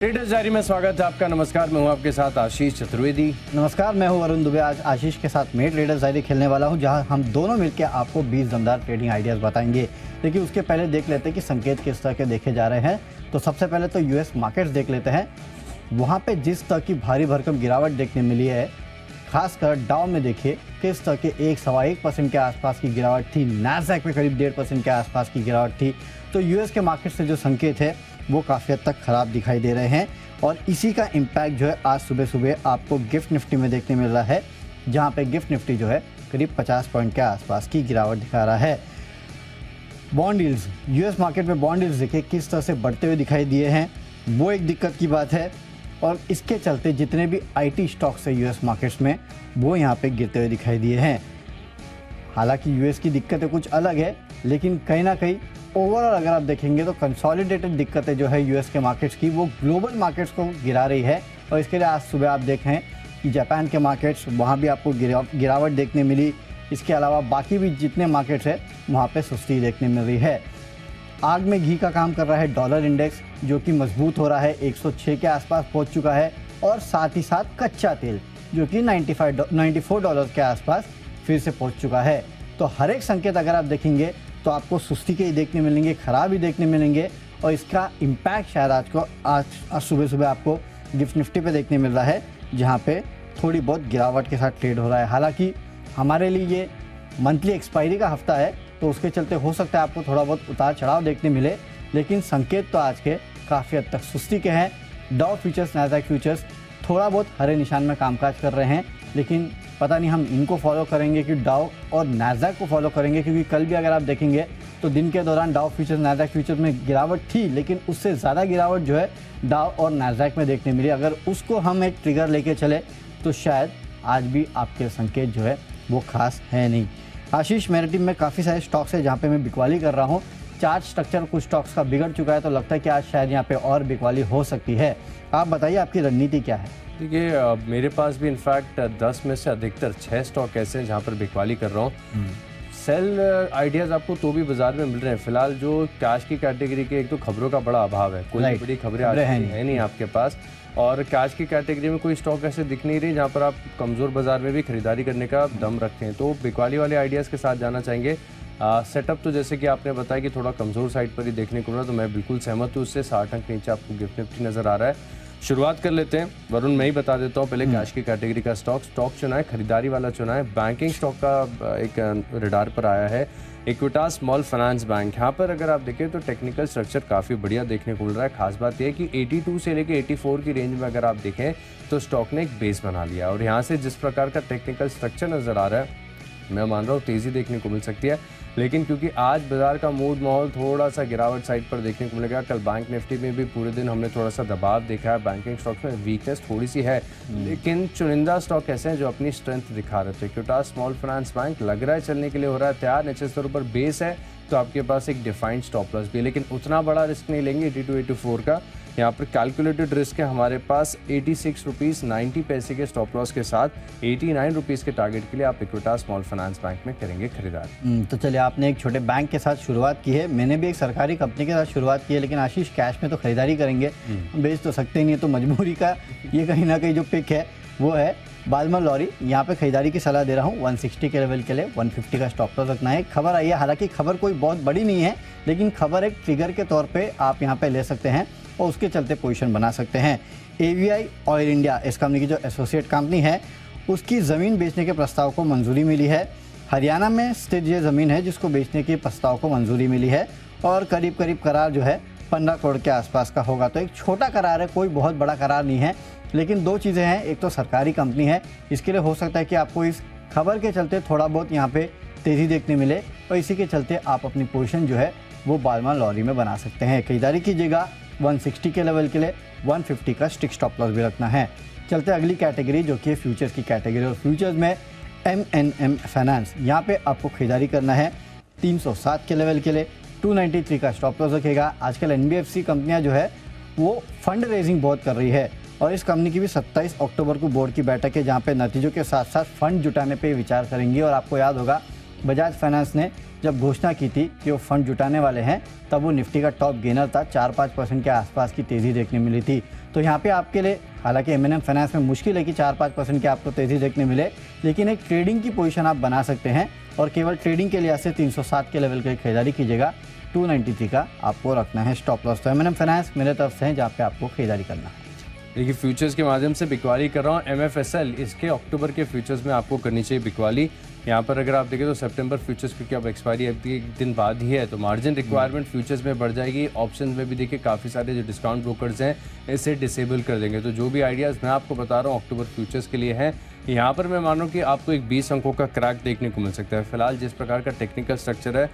Traders diary में स्वागत है आपका। नमस्कार, मैं हूं आपके साथ आशीष चतुर्वेदी। नमस्कार, मैं हूं वरुण दुबे। आज आशीष के साथ मैं ट्रेडर्स डायरी खेलने वाला हूं, जहां हम दोनों मिलकर आपको 20 दमदार ट्रेडिंग आइडियाज़ बताएंगे। लेकिन उसके पहले देख लेते हैं कि संकेत किस तरह के देखे जा रहे हैं। तो सबसे पहले तो यूएस मार्केट्स देख लेते हैं। वहाँ पर जिस तरह की भारी भरकम गिरावट देखने मिली है, खासकर डाउ में देखिए किस तरह के 1.1% के आसपास की गिरावट थी। नैस्डैक में करीब 1.5% के आसपास की गिरावट थी। तो यूएस के मार्केट से जो संकेत है वो काफ़ी हद तक ख़राब दिखाई दे रहे हैं। और इसी का इम्पैक्ट जो है आज सुबह सुबह आपको गिफ्ट निफ्टी में देखने मिल रहा है, जहाँ पे गिफ्ट निफ्टी जो है करीब 50 पॉइंट के आसपास की गिरावट दिखा रहा है। बॉन्ड यील्ड्स, यूएस मार्केट में बॉन्ड यील्ड्स देखिए किस तरह से बढ़ते हुए दिखाई दिए हैं, वो एक दिक्कत की बात है। और इसके चलते जितने भी आईटी स्टॉक्स है यूएस मार्केट्स में, वो यहाँ पे गिरते हुए दिखाई दिए हैं। हालांकि यूएस की दिक्कतें कुछ अलग है, लेकिन कहीं ना कहीं ओवरऑल अगर आप देखेंगे तो कंसोलिडेटेड दिक्कतें जो है यूएस के मार्केट्स की, वो ग्लोबल मार्केट्स को गिरा रही है। और इसके लिए आज सुबह आप देखें कि जापान के मार्केट्स, वहाँ भी आपको गिरावट देखने मिली। इसके अलावा बाकी भी जितने मार्केट्स हैं वहाँ पे सुस्ती देखने मिल रही है। आग में घी का काम कर रहा है डॉलर इंडेक्स, जो कि मजबूत हो रहा है, 106 के आसपास पहुँच चुका है। और साथ ही साथ कच्चा तेल जो कि 94 डॉलर के आसपास फिर से पहुँच चुका है। तो हर एक संकेत अगर आप देखेंगे तो आपको सुस्ती के ही देखने मिलेंगे, ख़राब ही देखने मिलेंगे। और इसका इम्पैक्ट शायद आज सुबह सुबह आपको गिफ्ट निफ्टी पे देखने मिल रहा है, जहाँ पे थोड़ी बहुत गिरावट के साथ ट्रेड हो रहा है। हालांकि हमारे लिए ये मंथली एक्सपायरी का हफ्ता है, तो उसके चलते हो सकता है आपको थोड़ा बहुत उतार चढ़ाव देखने मिले, लेकिन संकेत तो आज के काफ़ी हद तक सुस्ती के हैं। डाउ फ्यूचर्स, नैस्डैक फ्यूचर्स थोड़ा बहुत हरे निशान में कामकाज कर रहे हैं, लेकिन पता नहीं हम इनको फॉलो करेंगे कि डाउ और नैस्डैक को फॉलो करेंगे। क्योंकि कल भी अगर आप देखेंगे तो दिन के दौरान डाउ फ्यूचर्स, नैस्डैक फ्यूचर्स में गिरावट थी, लेकिन उससे ज़्यादा गिरावट जो है डाउ और नैस्डैक में देखने मिली। अगर उसको हम एक ट्रिगर लेके चले तो शायद आज भी आपके संकेत जो है वो खास है नहीं। आशीष, मेरे टीम में काफ़ी सारे स्टॉक्स है जहाँ पे मैं बिकवाली कर रहा हूँ। चार्ट स्ट्रक्चर कुछ स्टॉक्स का बिगड़ चुका है, तो लगता है कि आज शायद यहाँ पे और बिकवाली हो सकती है। आप बताइए आपकी रणनीति क्या है? देखिए, मेरे पास भी इनफैक्ट 10 में से अधिकतर 6 स्टॉक ऐसे हैं जहाँ पर बिकवाली कर रहा हूँ। सेल आइडियाज़ आपको तो भी बाजार में मिल रहे हैं। फिलहाल जो कैश की कैटेगरी के, एक तो खबरों का बड़ा अभाव है, कोई बड़ी खबरें आज है नहीं आपके पास। और कैश की कैटेगरी में कोई स्टॉक ऐसे दिख नहीं रही जहाँ पर आप कमज़ोर बाजार में भी खरीदारी करने का दम रखते हैं। तो बिकवाली वाले आइडियाज़ के साथ जाना चाहेंगे। सेटअप तो जैसे कि आपने बताया कि थोड़ा कमज़ोर साइड पर ही देखने को मिला, तो मैं बिल्कुल सहमत हूँ उससे। 60 अंक नीचे आपको गिफ्ट निफ्टी नज़र आ रहा है। शुरुआत कर लेते हैं, वरुण मैं ही बता देता हूँ। पहले कैश की कैटेगरी का स्टॉक चुना है, खरीदारी वाला चुना है। बैंकिंग स्टॉक का एक रडार पर आया है, इक्विटास स्मॉल फाइनेंस बैंक। यहाँ पर अगर आप देखें तो टेक्निकल स्ट्रक्चर काफ़ी बढ़िया देखने को मिल रहा है। खास बात यह है कि 82 से लेकर 84 की रेंज में अगर आप देखें तो स्टॉक ने एक बेस बना लिया। और यहाँ से जिस प्रकार का टेक्निकल स्ट्रक्चर नज़र आ रहा है, मैं मान रहा हूँ तेज़ी देखने को मिल सकती है। लेकिन क्योंकि आज बाजार का मूड माहौल थोड़ा सा गिरावट साइड पर देखने को मिलेगा। कल बैंक निफ्टी में भी पूरे दिन हमने थोड़ा सा दबाव देखा है, बैंकिंग स्टॉक्स में वीकनेस थोड़ी सी है। लेकिन चुनिंदा स्टॉक ऐसे हैं जो अपनी स्ट्रेंथ दिखा रहे थे। इक्विटास स्मॉल फाइनेंस बैंक लग रहा है चलने के लिए हो रहा है तैयार। निश्चित तौर पर बेस है तो आपके पास एक डिफाइंड स्टॉप लॉस भी है, लेकिन उतना बड़ा रिस्क नहीं लेंगे 82-84 का। यहाँ पर कैलकुलेटेड रिस्क है हमारे पास 86 रुपीज़ 90 पैसे के स्टॉप लॉस के साथ। 89 रुपीज़ के टारगेट के लिए आप इक्विटास स्मॉल फाइनेंस बैंक में करेंगे खरीदारी। तो चलिए, आपने एक छोटे बैंक के साथ शुरुआत की है, मैंने भी एक सरकारी कंपनी के साथ शुरुआत की है। लेकिन आशीष, कैश में तो खरीदारी करेंगे, बेच तो सकते ही नहीं है, तो मजबूरी का ये कहीं ना कहीं जो पिक है वो है बालमर लॉरी। यहाँ पे खरीदारी की सलाह दे रहा हूँ 160 के लेवल के लिए। 150 का स्टॉप लॉस रखना है। खबर आई है, हालांकि खबर कोई बहुत बड़ी नहीं है, लेकिन खबर एक ट्रिगर के तौर पे आप यहाँ पे ले सकते हैं और उसके चलते पोजीशन बना सकते हैं। AVI ऑयल इंडिया, इस कंपनी की जो एसोसिएट कंपनी है, उसकी ज़मीन बेचने के प्रस्ताव को मंजूरी मिली है। हरियाणा में स्थित ये ज़मीन है जिसको बेचने के प्रस्ताव को मंजूरी मिली है। और करीब करीब करार जो है 15 करोड़ के आसपास का होगा। तो एक छोटा करार है, कोई बहुत बड़ा करार नहीं है। लेकिन दो चीज़ें हैं, एक तो सरकारी कंपनी है, इसके लिए हो सकता है कि आपको इस खबर के चलते थोड़ा बहुत यहाँ पे तेज़ी देखने मिले, और इसी के चलते आप अपनी पोजीशन जो है वो बालमर लॉरी में बना सकते हैं। खरीदारी कीजिएगा 160 के लेवल के लिए। 150 का स्टिक स्टॉप लॉस भी रखना है। चलते अगली कैटेगरी जो कि फ्यूचर्स की कैटेगरी। और फ्यूचर्स में MNM फाइनेंस, यहाँ पे आपको खरीदारी करना है 307 के लेवल के लिए। 293 का स्टॉप लॉस रखेगा। आजकल NBFC कंपनियाँ जो है वो फंड रेजिंग बहुत कर रही है, और इस कंपनी की भी 27 अक्टूबर को बोर्ड की बैठक है, जहाँ पे नतीजों के साथ साथ फंड जुटाने पे विचार करेंगी। और आपको याद होगा बजाज फाइनेंस ने जब घोषणा की थी कि वो फंड जुटाने वाले हैं, तब वो निफ्टी का टॉप गेनर था। 4-5% के आसपास की तेज़ी देखने मिली थी। तो यहाँ पे आपके लिए हालांकि M&M फाइनेंस में मुश्किल है कि 4-5% की आपको तेज़ी देखने मिले, लेकिन एक ट्रेडिंग की पोजीशन आप बना सकते हैं और केवल ट्रेडिंग के लिए से 360 के लेवल की खरीदारी कीजिएगा। 293 का आपको रखना है स्टॉप लॉस। तो M&M फाइनेंस मेरे तरफ से है जहाँ पे आपको खरीदारी करना है। देखिए फ्यूचर्स के माध्यम से बिकवाली कर रहा हूँ। MFSL इसके अक्टूबर के फ्यूचर्स में आपको करनी चाहिए बिकवाली। यहाँ पर अगर आप देखें तो सितंबर फ्यूचर्स क्योंकि अब एक्सपायरी अभी एक दिन बाद ही है, तो मार्जिन रिक्वायरमेंट फ्यूचर्स में बढ़ जाएगी। ऑप्शन में भी देखिए काफ़ी सारे जो डिस्काउंट ब्रोकर्स हैं इसे डिसेबल कर देंगे। तो जो भी आइडियाज़ मैं आपको बता रहा हूँ अक्टूबर फ्यूचर्स के लिए हैं, यहाँ पर मैं मान रहा हूँ कि आपको एक 20 अंकों का क्रैक देखने को मिल सकता है। फिलहाल जिस प्रकार का टेक्निकल स्ट्रक्चर है,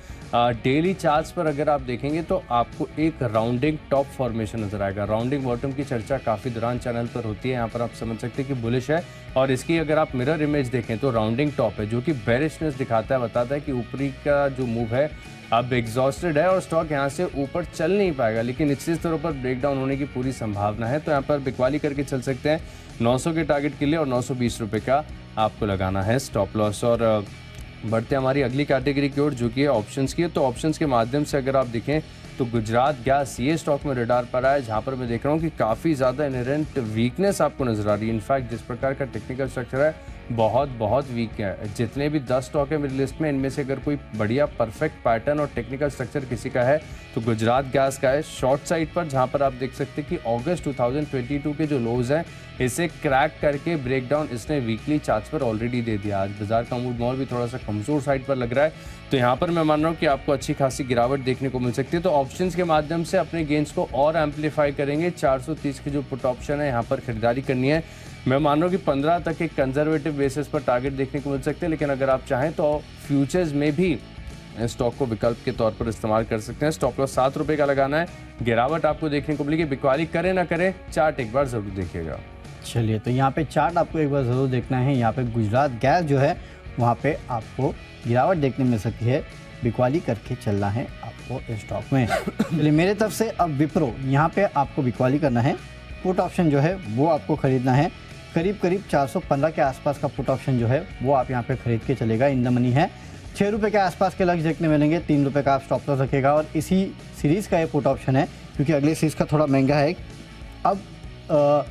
डेली चार्ट्स पर अगर आप देखेंगे तो आपको एक राउंडिंग टॉप फॉर्मेशन नजर आएगा। राउंडिंग बॉटम की चर्चा काफ़ी दौरान चैनल पर होती है, यहाँ पर आप समझ सकते हैं कि बुलिश है। और इसकी अगर आप मिरर इमेज देखें तो राउंडिंग टॉप है जो कि बेरिशनेस दिखाता है, बताता है कि ऊपरी का जो मूव है अब एग्जॉस्टेड है और स्टॉक यहाँ से ऊपर चल नहीं पाएगा, लेकिन निश्चित स्तरों पर ब्रेकडाउन होने की पूरी संभावना है। तो यहाँ पर बिकवाली करके चल सकते हैं 900 के टारगेट के लिए और 920 रुपये का आपको लगाना है स्टॉप लॉस। और बढ़ते हमारी अगली कैटेगरी की ओर जो कि है ऑप्शंस की। तो ऑप्शंस के माध्यम से अगर आप देखें तो गुजरात गैस ये स्टॉक में रडार पर आया, जहां पर मैं देख रहा हूं कि काफ़ी ज़्यादा इनहेरेंट वीकनेस आपको नजर आ रही है। इनफैक्ट जिस प्रकार का टेक्निकल स्ट्रक्चर है बहुत वीक है। जितने भी 10 स्टॉक है मेरी लिस्ट में, इनमें से अगर कोई बढ़िया परफेक्ट पैटर्न और टेक्निकल स्ट्रक्चर किसी का है तो गुजरात गैस का है। शॉर्ट साइड पर जहां पर आप देख सकते हैं कि अगस्त 2022 के जो लोज हैं इसे क्रैक करके ब्रेकडाउन इसने वीकली चार्ट्स पर ऑलरेडी दे दिया। आज बाजार का मूड मॉल भी थोड़ा सा कमजोर साइड पर लग रहा है, तो यहाँ पर मैं मान रहा हूँ कि आपको अच्छी खासी गिरावट देखने को मिल सकती है। तो ऑप्शंस के माध्यम से अपने गेंस को और एम्पलीफाई करेंगे। 430 की जो पुट ऑप्शन है यहाँ पर खरीदारी करनी है। मैं मान रहा हूँ कि 15 तक एक कंजर्वेटिव बेसिस पर टारगेट देखने को मिल सकते हैं, लेकिन अगर आप चाहें तो फ्यूचर्स में भी स्टॉक को विकल्प के तौर पर इस्तेमाल कर सकते हैं। स्टॉप लॉस 7 रुपये का लगाना है। गिरावट आपको देखने को मिलेगी। बिकवाली करे ना करे चार्ट एक बार जरूर देखिएगा। चलिए, तो यहाँ पे चार्ट आपको एक बार ज़रूर देखना है। यहाँ पे गुजरात गैस जो है वहाँ पे आपको गिरावट देखने मिल सकती है। बिकवाली करके चलना है आपको इस स्टॉक में। चलिए, मेरे तरफ से अब विप्रो, यहाँ पे आपको बिकवाली करना है। पुट ऑप्शन जो है वो आपको ख़रीदना है। करीब 415 के आसपास का पुट ऑप्शन जो है वो आप यहाँ पे खरीद के चलेगा। इन द मनी है। 6 रुपये के आसपास के लक्ष्य देखने मिलेंगे। 3 रुपये का आप स्टॉप लॉस रखेगा और इसी सीरीज़ का ये पुट ऑप्शन है, क्योंकि अगले सीरीज़ का थोड़ा महंगा है। अब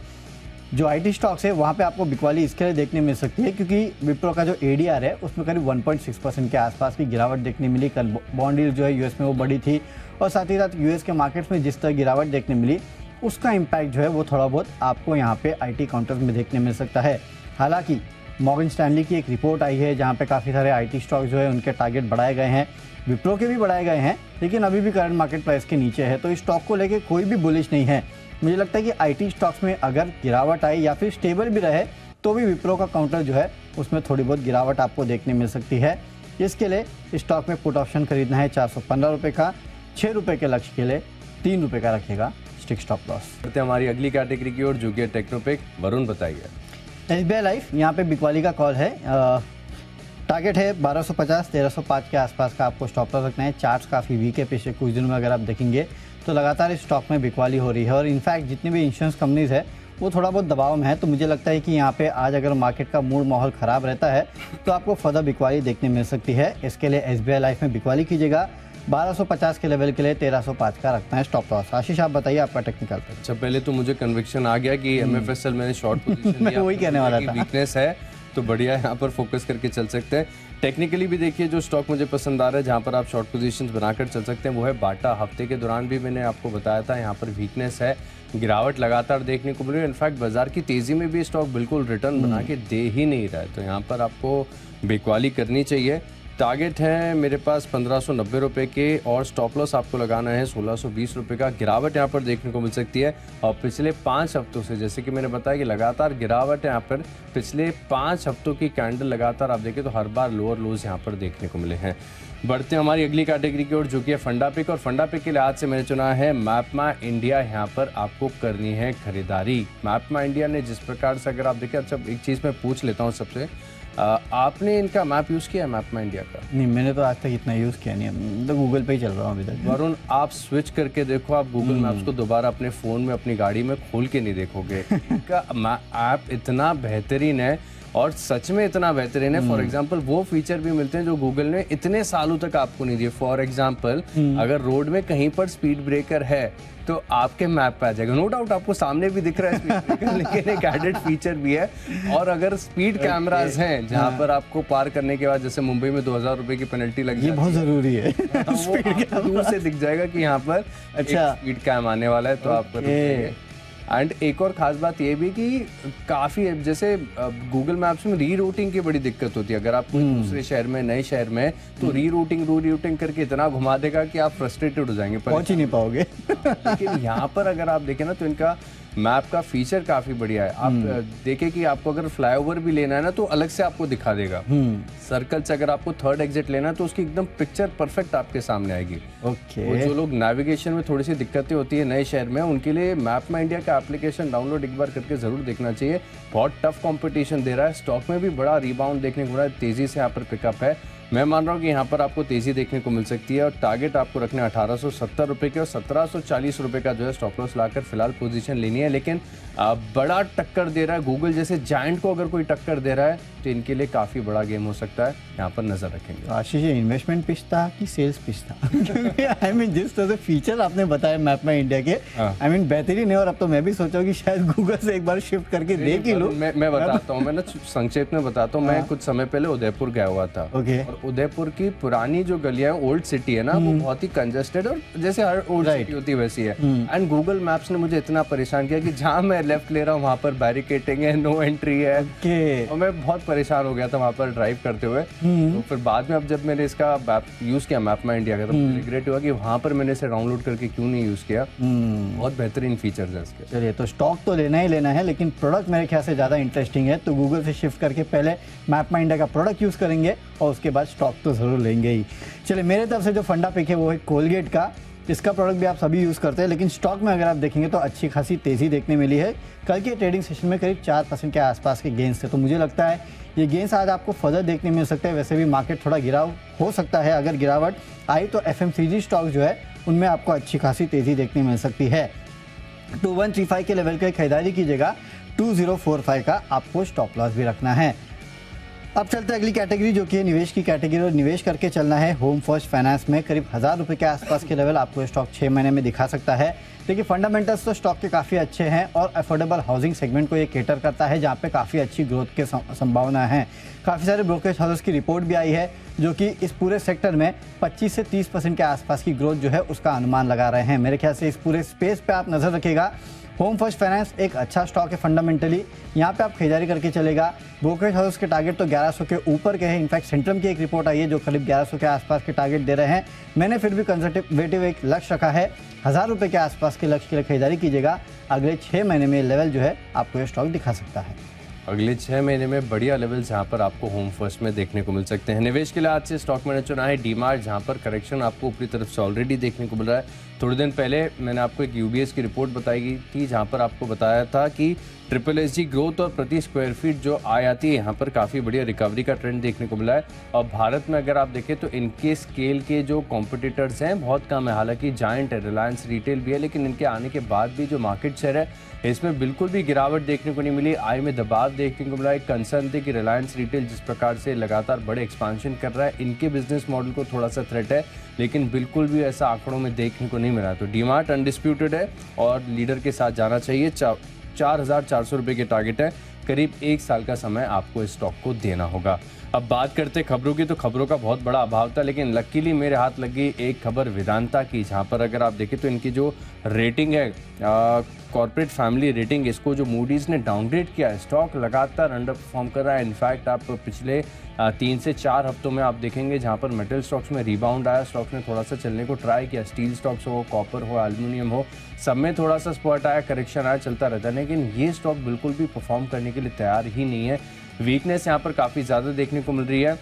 जो IT स्टॉक्स है वहाँ पे आपको बिकवाली इसके लिए देखने मिल सकती है, क्योंकि विप्रो का जो ADR है उसमें करीब 1.6% के आसपास की गिरावट देखने मिली। कल बॉन्ड यील्ड जो है US में वो बढ़ी थी और साथ ही साथ US के मार्केट्स में जिस तरह गिरावट देखने मिली उसका इम्पैक्ट जो है वो थोड़ा बहुत आपको यहाँ पे IT काउंटर्स में देखने मिल सकता है। हालांकि मॉर्गन स्टैनली की एक रिपोर्ट आई है जहाँ पे काफ़ी सारे IT स्टॉक जो है उनके टारगेट बढ़ाए गए हैं। विप्रो के भी बढ़ाए गए हैं, लेकिन अभी भी करंट मार्केट प्राइस के नीचे है, तो इस स्टॉक को लेके कोई भी बुलिश नहीं है। मुझे लगता है कि IT स्टॉक्स में अगर गिरावट आई या फिर स्टेबल भी रहे तो भी विप्रो का काउंटर जो है उसमें थोड़ी बहुत गिरावट आपको देखने मिल सकती है। इसके लिए स्टॉक में पुट ऑप्शन खरीदना है 415 रुपये का। 6 रुपये के लक्ष्य के लिए 3 रुपये का रखेगा स्टिक स्टॉप लॉस। हमारी अगली कैटेगरी की ओर जो कि टेक्नोपिक। वरुण बताइए। SBI लाइफ, यहाँ पे बिकवाली का कॉल है। टारगेट है 1250 1305 के आसपास का आपको स्टॉप लॉस रखना है। चार्ट्स काफ़ी वीक है, पिछले कुछ दिनों में अगर आप देखेंगे तो लगातार इस स्टॉक में बिकवाली हो रही है और इनफैक्ट जितनी भी इंश्योरेंस कंपनीज है वो थोड़ा बहुत दबाव में है। तो मुझे लगता है कि यहाँ पे आज अगर मार्केट का मूड माहौल ख़राब रहता है तो आपको फर्दर बिकवाली देखने मिल सकती है। इसके लिए SBI लाइफ में बिकवाली कीजिएगा। 1250 के लेवल के लिए 1305 का रखना है स्टॉप लॉस। आशीष, आप बताइए आपका टेक्निकल पे। अच्छा, पहले तो मुझे कन्विक्शन आ गया कि MFSL मैंने शॉर्ट पोजीशन मैं वही कहने वाला था। वीकनेस है तो बढ़िया यहाँ पर फोकस करके चल सकते हैं। टेक्निकली भी देखिए जो स्टॉक मुझे पसंद आ रहा है जहाँ पर आप शॉर्ट पोजीशंस बनाकर चल सकते हैं वो है बाटा। हफ्ते के दौरान भी मैंने आपको बताया था यहाँ पर वीकनेस है, गिरावट लगातार देखने को मिल रही है। इनफैक्ट बाजार की तेज़ी में भी स्टॉक बिल्कुल रिटर्न बना के दे ही नहीं रहा है, तो यहाँ पर आपको बिकवाली करनी चाहिए। टारगेट है मेरे पास 1590 रुपये के और स्टॉप लॉस आपको लगाना है 1620 रुपये का। गिरावट यहाँ पर देखने को मिल सकती है और पिछले 5 हफ्तों से, जैसे कि मैंने बताया कि लगातार गिरावट है यहाँ पर। पिछले 5 हफ्तों की कैंडल लगातार आप देखें तो हर बार लोअर लोज यहाँ पर देखने को मिले हैं। बढ़ते हैं हमारी अगली कैटेगरी की ओर जो कि है फंडा पिक। और फंडा पिक के लिए आज से मैंने चुना है मैपमा इंडिया। यहाँ पर आपको करनी है खरीदारी। मैपमा इंडिया ने जिस प्रकार से, अगर आप देखें, अच्छा एक चीज़ मैं पूछ लेता हूँ सबसे, आपने इनका मैप यूज़ किया है मैपमा इंडिया का? नहीं, मैंने तो आज तक इतना यूज़ किया नहीं है, तो गूगल पे ही चल रहा हूँ अभी तक। वरुण, आप स्विच करके देखो, आप गूगल मैप्स को दोबारा अपने फ़ोन में अपनी गाड़ी में खोल के नहीं देखोगे। इनका ऐप इतना बेहतरीन है और सच में इतना बेहतरीन है। फॉर एग्जांपल वो फीचर भी मिलते हैं जो गूगल ने इतने सालों तक आपको नहीं दिए। फॉर एग्जांपल अगर रोड में कहीं पर स्पीड ब्रेकर है तो आपके मैप पे आ जाएगा। नो डाउट आपको सामने भी दिख रहा है स्पीड ब्रेकर, लेकिन एक एडेड फीचर भी है। और अगर स्पीड कैमरास हैं जहाँ पर आपको पार करने के बाद, जैसे मुंबई में 2000 रुपए की पेनल्टी लग ये बहुत जरूरी है। वो आपको दूर से दिख जाएगा कि यहाँ पर अच्छा स्पीड कैम आने वाला है, तो आपको रुक जाइए। एंड एक और खास बात ये भी कि काफ़ी जैसे गूगल मैप्स में री रूटिंग की बड़ी दिक्कत होती है। अगर आप कोई दूसरे शहर में, नए शहर में, तो री रूटिंग करके इतना घुमा देगा कि आप फ्रस्ट्रेटेड हो जाएंगे, पहुंच ही नहीं पाओगे। लेकिन यहाँ पर अगर आप देखें ना तो इनका मैप का फीचर काफ़ी बढ़िया है। आप देखें कि आपको अगर फ्लाईओवर भी लेना है ना तो अलग से आपको दिखा देगा। सर्कल से अगर आपको थर्ड एग्जिट लेना है तो उसकी एकदम पिक्चर परफेक्ट आपके सामने आएगी। ओके। जो लोग नेविगेशन में थोड़ी सी दिक्कतें होती है नए शहर में, उनके लिए मैप माई इंडिया का एप्लीकेशन डाउनलोड एक बार करके जरूर देखना चाहिए। बहुत टफ कंपटीशन दे रहा है, स्टॉक में भी बड़ा रिबाउंड देखने को मिला है, तेजी से यहाँ पर पिकअप है। मैं मान रहा हूँ कि यहाँ पर आपको तेजी देखने को मिल सकती है और टारगेट आपको रखना है 1870 रुपये के और 1740 रुपये का जो है स्टॉप लॉस लाकर फिलहाल पोजीशन लेनी है। लेकिन बड़ा टक्कर दे रहा है गूगल जैसे जायंट को, अगर कोई टक्कर दे रहा है तो इनके लिए काफ़ी बड़ा गेम हो सकता है, यहाँ पर नजर रखेंगे। आशीष, ये इन्वेस्टमेंट पिच था कि सेल्स पिच था? आई मीन जिस तरह से फीचर आपने बताया मैप में इंडिया के, आई मीन बेहतरीन है। और अब तो मैं भी सोचा कि शायद गूगल से एक बार शिफ्ट करके देख ही लूं। मैं बताता हूँ, मैं ना संक्षेप में बताता हूँ। मैं कुछ समय पहले उदयपुर गया हुआ था। और उदयपुर की पुरानी जो गलियां, ओल्ड सिटी है ना, वो बहुत ही कंजेस्टेड और जैसे हर ओल्ड सिटी होती है वैसी है। एंड गूगल मैप्स ने मुझे इतना परेशान किया कि जहाँ मैं लेफ्ट ले रहा हूँ वहाँ पर बैरिकेटिंग है, नो एंट्री है। और मैं बहुत परेशान हो गया था वहाँ पर ड्राइव करते हुए। तो फिर बाद में अब जब मैंने इसका मैप यूज किया, मैप में इंडिया का, तो मुझे रिग्रेट हुआ कि वहाँ पर मैंने इसे डाउनलोड करके क्यों नहीं यूज किया। बहुत बेहतरीन फीचर्स है इसके। चलिए, तो स्टॉक तो लेना ही लेना है, लेकिन प्रोडक्ट मेरे ख्याल से ज़्यादा इंटरेस्टिंग है। तो गूगल से शिफ्ट करके पहले मैप में इंडिया का प्रोडक्ट यूज़ करेंगे और उसके बाद स्टॉक तो ज़रूर लेंगे ही। चलिए, मेरे तरफ से जो फंडा पिक है वो है कोलगेट का। इसका प्रोडक्ट भी आप सभी यूज़ करते हैं, लेकिन स्टॉक में अगर आप देखेंगे तो अच्छी खासी तेज़ी देखने मिली है। कल के ट्रेडिंग सेशन में करीब 4% के आसपास के गेंस थे, तो मुझे लगता है ये गेंस आज आपको फर्दर देखने मिल सकते हैं। वैसे भी मार्केट थोड़ा गिराव हो सकता है, अगर गिरावट आई तो FMCG स्टॉक जो है उनमें आपको अच्छी खासी तेज़ी देखने मिल सकती है। 2135 के लेवल की खरीदारी कीजिएगा, 2045 का आपको स्टॉप लॉस भी रखना है। अब चलते हैं अगली कैटेगरी, जो कि है निवेश की कैटेगरी। और निवेश करके चलना है होम फर्स्ट फाइनेंस में। करीब 1000 रुपये के आसपास के लेवल आपको स्टॉक 6 महीने में दिखा सकता है। देखिए, फंडामेंटल्स तो स्टॉक के काफ़ी अच्छे हैं और अफोर्डेबल हाउसिंग सेगमेंट को ये केटर करता है, जहाँ पे काफ़ी अच्छी ग्रोथ की संभावना है। काफ़ी सारे ब्रोकरेज हाउसेस की रिपोर्ट भी आई है जो कि इस पूरे सेक्टर में 25 से 30% के आसपास की ग्रोथ जो है उसका अनुमान लगा रहे हैं। मेरे ख्याल से इस पूरे स्पेस पे आप नज़र रखिएगा। होम फर्स्ट फाइनेंस एक अच्छा स्टॉक है फंडामेंटली, यहाँ पे आप खरीदारी करके चलेगा। ब्रोकरेज हाउस के टारगेट तो 1100 के ऊपर के हैं। इनफैक्ट सेंट्रम की एक रिपोर्ट आई है जो करीब 1100 के आसपास के टारगेट दे रहे हैं। मैंने फिर भी कंजर्वेटिव एक लक्ष्य रखा है, 1000 रुपये के आसपास के लक्ष्य के लिए खरीदारी कीजिएगा। अगले 6 महीने में लेवल जो है आपको ये स्टॉक दिखा सकता है। अगले 6 महीने में बढ़िया लेवल्स यहाँ पर आपको होम फर्स्ट में देखने को मिल सकते हैं। निवेश के लिए आज से स्टॉक मैंने चुना है डीमार्ट, जहाँ पर करेक्शन आपको ऊपरी तरफ से ऑलरेडी देखने को मिल रहा है। थोड़े दिन पहले मैंने आपको एक UBS की रिपोर्ट बताई थी, जहाँ पर आपको बताया था कि SSSG ग्रोथ और प्रति स्क्वायर फीट जो आय आती है यहाँ पर काफ़ी बढ़िया रिकवरी का ट्रेंड देखने को मिला है। और भारत में अगर आप देखें तो इनके स्केल के जो कॉम्पिटिटर्स हैं बहुत कम है। हालांकि जायंट है, रिलायंस रिटेल भी है, लेकिन इनके आने के बाद भी जो मार्केट शेयर है इसमें बिल्कुल भी गिरावट देखने को नहीं मिली। आय में दबाव देखने को मिला। एक कंसर्न थी कि रिलायंस रिटेल जिस प्रकार से लगातार बड़े एक्सपांशन कर रहा है, इनके बिजनेस मॉडल को थोड़ा सा थ्रेट है, लेकिन बिल्कुल भी ऐसा आंकड़ों में देखने को नहीं मिला। तो डीमार्ट अनडिस्प्यूटेड है और लीडर के साथ जाना चाहिए। 4400 रुपये के टारगेट है। करीब 1 साल का समय आपको इस स्टॉक को देना होगा। अब बात करते खबरों की, तो खबरों का बहुत बड़ा अभाव था, लेकिन लकीली मेरे हाथ लगी एक खबर वेदांता की, जहां पर अगर आप देखें तो इनकी जो रेटिंग है, कॉर्पोरेट फैमिली रेटिंग, इसको जो मूडीज़ ने डाउनग्रेड किया है, स्टॉक लगातार अंडर परफॉर्म कर रहा है। इनफैक्ट आप पिछले 3 से 4 हफ्तों में आप देखेंगे जहां पर मेटल स्टॉक्स में रिबाउंड आया, स्टॉक्स ने थोड़ा सा चलने को ट्राई किया। स्टील स्टॉक्स हो, कॉपर हो, एल्युमिनियम हो, सब में थोड़ा सा स्पॉट आया, करेक्शन आया, चलता रहता है। लेकिन ये स्टॉक बिल्कुल भी परफॉर्म करने के लिए तैयार ही नहीं है। वीकनेस यहाँ पर काफ़ी ज़्यादा देखने को मिल रही है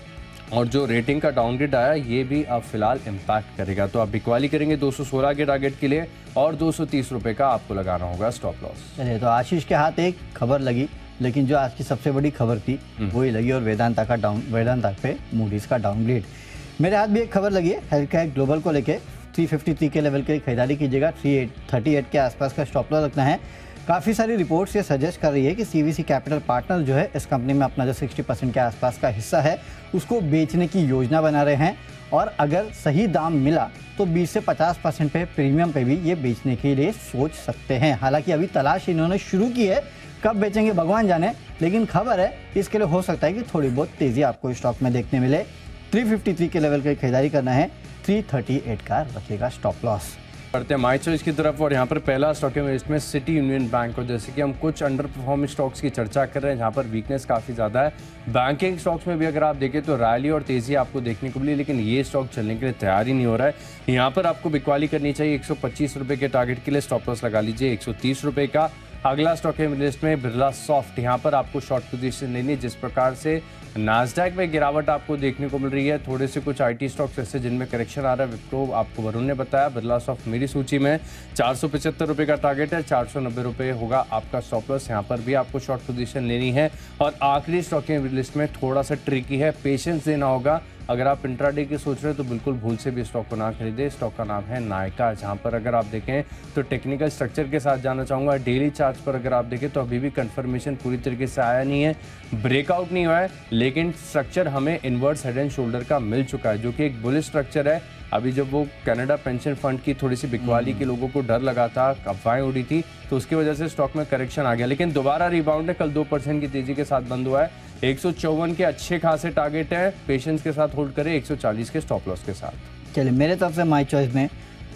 और जो रेटिंग का डाउनग्रेड आया ये भी अब फिलहाल इम्पैक्ट करेगा। तो आप बिकवाली करेंगे 216 के टारगेट के लिए और 230 रुपये का आपको लगाना होगा स्टॉप लॉस। चलिए, तो आशीष के हाथ एक खबर लगी, लेकिन जो आज की सबसे बड़ी खबर थी वही लगी, और वेदांता पे मूडीज़ का डाउनग्रेड। मेरे हाथ भी एक खबर लगी है हेल्थ केयर ग्लोबल को लेके। 353 के लेवल की खरीदारी कीजिएगा, 338 के आसपास का स्टॉप लॉस रखना है। काफ़ी सारी रिपोर्ट्स ये सजेस्ट कर रही है कि सीवीसी कैपिटल पार्टनर जो है इस कंपनी में अपना जो 60% के आसपास का हिस्सा है उसको बेचने की योजना बना रहे हैं, और अगर सही दाम मिला तो 20 से 50% पे प्रीमियम पे भी ये बेचने के लिए सोच सकते हैं। हालांकि अभी तलाश इन्होंने शुरू की है, कब बेचेंगे भगवान जाने, लेकिन खबर है इसके लिए हो सकता है कि थोड़ी बहुत तेज़ी आपको स्टॉक में देखने मिले। 353 के लेवल की खरीदारी करना है, 338 का रखेगा स्टॉप लॉस। बढ़ते हैं माई चॉइस की तरफ, और यहाँ पर पहला स्टॉक है इसमें सिटी यूनियन बैंक। और जैसे कि हम कुछ अंडर परफॉर्मिंग स्टॉक्स की चर्चा कर रहे हैं जहाँ पर वीकनेस काफ़ी ज़्यादा है, बैंकिंग स्टॉक्स में भी अगर आप देखें तो रैली और तेज़ी आपको देखने को मिली, लेकिन ये स्टॉक चलने के लिए तैयार ही नहीं हो रहा है। यहाँ पर आपको बिकवाली करनी चाहिए 125 रुपये के टारगेट के लिए, स्टॉप लॉस लगा लीजिए 130 रुपये का। अगला स्टॉक है लिस्ट में बिरला सॉफ्ट, यहाँ पर आपको शॉर्ट पोजीशन लेनी है। जिस प्रकार से नास्डैक में गिरावट आपको देखने को मिल रही है, थोड़े से कुछ आईटी स्टॉक्स ऐसे जिनमें करेक्शन आ रहा है, तो आपको वरुण ने बताया बिरला सॉफ्ट मेरी सूची में 475 रुपये का टारगेट है, 490 रुपये होगा आपका स्टॉप लॉस, यहाँ पर भी आपको शॉर्ट पोजीशन लेनी है। और आखिरी स्टॉक है लिस्ट में थोड़ा सा ट्रिकी है, पेशेंस देना होगा। अगर आप इंट्राडे की सोच रहे हो तो बिल्कुल भूल से भी स्टॉक को ना खरीदे। स्टॉक का नाम है नायका, जहां पर अगर आप देखें तो टेक्निकल स्ट्रक्चर के साथ जाना चाहूँगा। डेली चार्ट पर अगर आप देखें तो अभी भी कंफर्मेशन पूरी तरीके से आया नहीं है, ब्रेकआउट नहीं हुआ है, लेकिन स्ट्रक्चर हमें इनवर्स हेड एंड शोल्डर का मिल चुका है, जो कि एक बुलिश स्ट्रक्चर है। अभी जब वो कनाडा पेंशन फंड की थोड़ी सी बिकवाली के लोगों को डर लगा था, अफवाहें उड़ी थी, तो उसकी वजह से स्टॉक में करेक्शन आ गया, लेकिन दोबारा रिबाउंड है। कल 2% की तेजी के साथ बंद हुआ है। 154 के अच्छे खासे टारगेट है, पेशेंस के साथ होल्ड करें 140 के स्टॉप लॉस के साथ। चलिए, मेरे तरफ से माई चॉइस में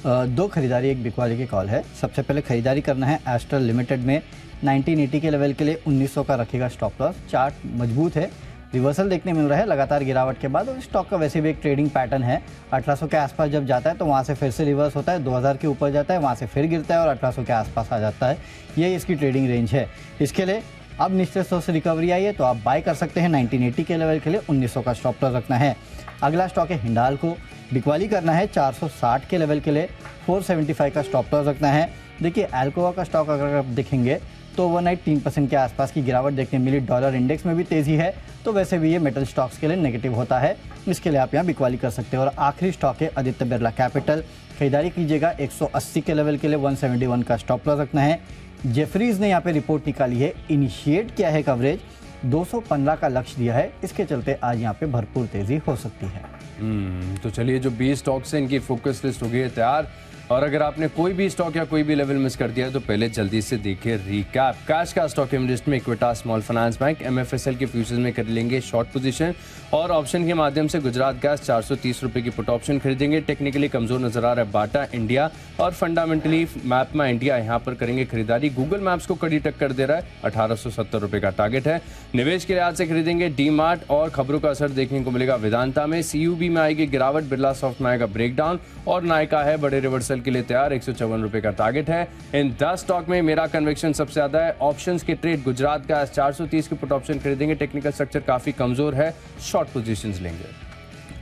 दो खरीदारी एक बिकवाली की कॉल है। सबसे पहले खरीदारी करना है एस्ट्रल लिमिटेड में 1980 के लेवल के लिए 1900 का रखेगा स्टॉप लॉस। चार्ट मजबूत है, रिवर्सल देखने मिल रहा है लगातार गिरावट के बाद, और स्टॉक का वैसे भी एक ट्रेडिंग पैटर्न है। 1800 के आसपास जब जाता है तो वहाँ से फिर से रिवर्स होता है, 2000 के ऊपर जाता है, वहाँ से फिर गिरता है और 1800 के आसपास आ जाता है। यही इसकी ट्रेडिंग रेंज है। इसके लिए अब निश्चित तौर से रिकवरी आई है तो आप बाय कर सकते हैं। 1980 के लेवल के लिए 1900 का स्टॉप लॉस रखना है। अगला स्टॉक है हिंडाल्को, बिकवाली करना है 460 के लेवल के लिए, 475 का स्टॉप लॉस रखना है। देखिए, अल्कोआ का स्टॉक अगर आप देखेंगे तो ओवरनाइट 3% के आसपास की गिरावट देखने मिली। डॉलर इंडेक्स में भी तेज़ी है, तो वैसे भी ये मेटल स्टॉक्स के लिए नेगेटिव होता है, इसके लिए आप यहाँ बिकवाली कर सकते हो। और आखिरी स्टॉक है आदित्य बिरला कैपिटल, खरीदारी कीजिएगा 180 के लेवल के लिए, 171 का स्टॉप लॉस रखना है। जेफरीज ने यहाँ पे रिपोर्ट निकाली है, इनिशिएट किया है कवरेज, 215 का लक्ष्य दिया है, इसके चलते आज यहाँ पे भरपूर तेजी हो सकती है। तो चलिए, जो 20 स्टॉक्स हैं इनकी फोकस लिस्ट हो गई है तैयार। और अगर आपने कोई भी स्टॉक या कोई भी लेवल मिस कर दिया है तो पहले जल्दी से देखिए रिकैप। कैश का स्टॉक लिस्ट में इक्विटास स्मॉल फाइनेंस बैंक, एमएफएसएल के फ्यूचर्स में कर लेंगे शॉर्ट पोजीशन, और ऑप्शन के माध्यम से गुजरात गैस 430 रुपये की पुट ऑप्शन खरीदेंगे। टेक्निकली कमजोर नजर आ रहा है बाटा इंडिया, और फंडामेंटली मैपमा इंडिया यहाँ पर करेंगे खरीदारी। गूगल मैप्स को कड़ी टक्कर दे रहा है, 1870 रुपये का टारगेट है। निवेश के लिहाज से खरीदेंगे डी मार्ट, और खबरों का असर देखने को मिलेगा वेदांता में। सीयूबी में आएगी गिरावट, बिरला सॉफ्ट में आएगा ब्रेकडाउन, और नायका है बड़े रिवर्सल के लिए तैयार, 154 रुपये का टारगेट है। इन 10 स्टॉक में मेरा कन्विक्शन सबसे ज्यादा है। ऑप्शंस के ट्रेड, गुजरात का 430 की पुट ऑप्शन खरीदेंगे, टेक्निकल स्ट्रक्चर काफी कमजोर है, शॉर्ट पोजीशंस लेंगे।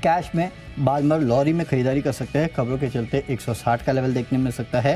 कैश में बालमर लॉरी में खरीदारी कर सकते हैं, खबरों के चलते 160 का लेवल देखने मिल सकता है।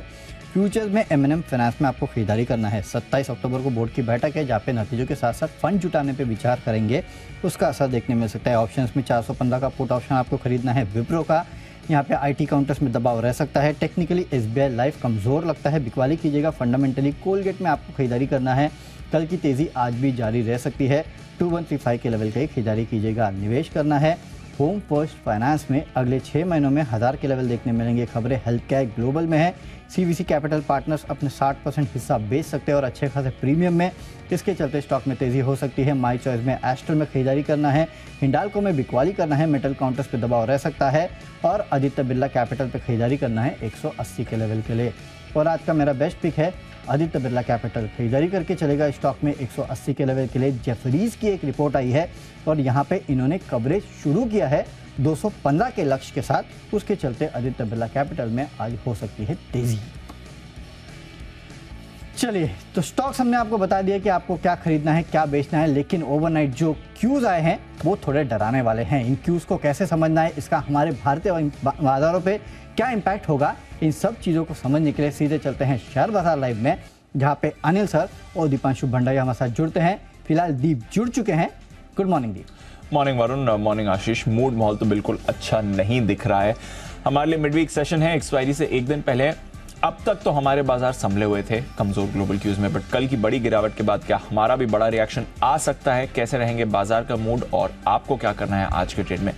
फ्यूचर्स में एमएनएम फाइनेंस में आपको खरीदारी करना है। 27 अक्टूबर को बोर्ड की बैठक है, जहाँ पे नतीजों के साथ साथ फंड जुटाने पे विचार करेंगे, उसका असर देखने मिल सकता है। ऑप्शंस में 415 का पुट ऑप्शन आपको खरीदना है विप्रो का, यहाँ पे आईटी काउंटर्स में दबाव रह सकता है। टेक्निकली एसबीआई लाइफ कमजोर लगता है, बिकवाली कीजिएगा। फंडामेंटली कोलगेट में आपको खरीदारी करना है, कल की तेज़ी आज भी जारी रह सकती है। 2135 के लेवल की खरीदारी कीजिएगा। निवेश करना है होम फर्स्ट फाइनेंस में, अगले 6 महीनों में 1000 के लेवल देखने मिलेंगे। खबरें हेल्थ केयर ग्लोबल में है। सीवीसी कैपिटल पार्टनर्स अपने 60% हिस्सा बेच सकते हैं और अच्छे खासे प्रीमियम में, इसके चलते स्टॉक में तेज़ी हो सकती है। माई चॉइस में एस्ट्रल में खरीदारी करना है, हिंडाल्को में बिकवाली करना है, मेटल काउंटर्स पे दबाव रह सकता है, और आदित्य बिरला कैपिटल पे खरीदारी करना है 180 के लेवल के लिए। और आज का मेरा बेस्ट पिक है आदित्य बिरला कैपिटल, खरीदारी करके चलेगा स्टॉक में 180 के लेवल के लिए। जेफरीज की एक रिपोर्ट आई है और यहाँ पे इन्होंने कवरेज शुरू किया है 215 के लक्ष्य के साथ, उसके चलते आदित्य बिरला कैपिटल में आज हो सकती है तेजी। चलिए, तो स्टॉक्स हमने आपको बता दिया कि आपको क्या खरीदना है, क्या बेचना है, लेकिन ओवरनाइट जो क्यूज आए हैं वो थोड़े डराने वाले हैं। इन क्यूज को कैसे समझना है, इसका हमारे भारतीय बाजारों पे क्या इम्पैक्ट होगा, इन सब चीज़ों को समझने के लिए सीधे चलते हैं शेयर बाजार लाइव में, जहाँ पे अनिल सर और दीपांशु भंडारी हमारे साथ जुड़ते हैं। फिलहाल दीप जुड़ चुके हैं। गुड मॉर्निंग दीप। मॉर्निंग वरुण, मॉर्निंग आशीष। मूड माहौल तो बिल्कुल अच्छा नहीं दिख रहा है। हमारे लिए मिडवीक सेशन है, एक्सपायरी से एक दिन पहले अब तक तो हमारे बाजार संभले हुए थे कमजोर ग्लोबल क्यूज में, बट कल की बड़ी गिरावट के बाद क्या हमारा भी बड़ा रिएक्शन आ सकता है? कैसे रहेंगे बाजार का मूड और आपको क्या करना है आज के ट्रेड में?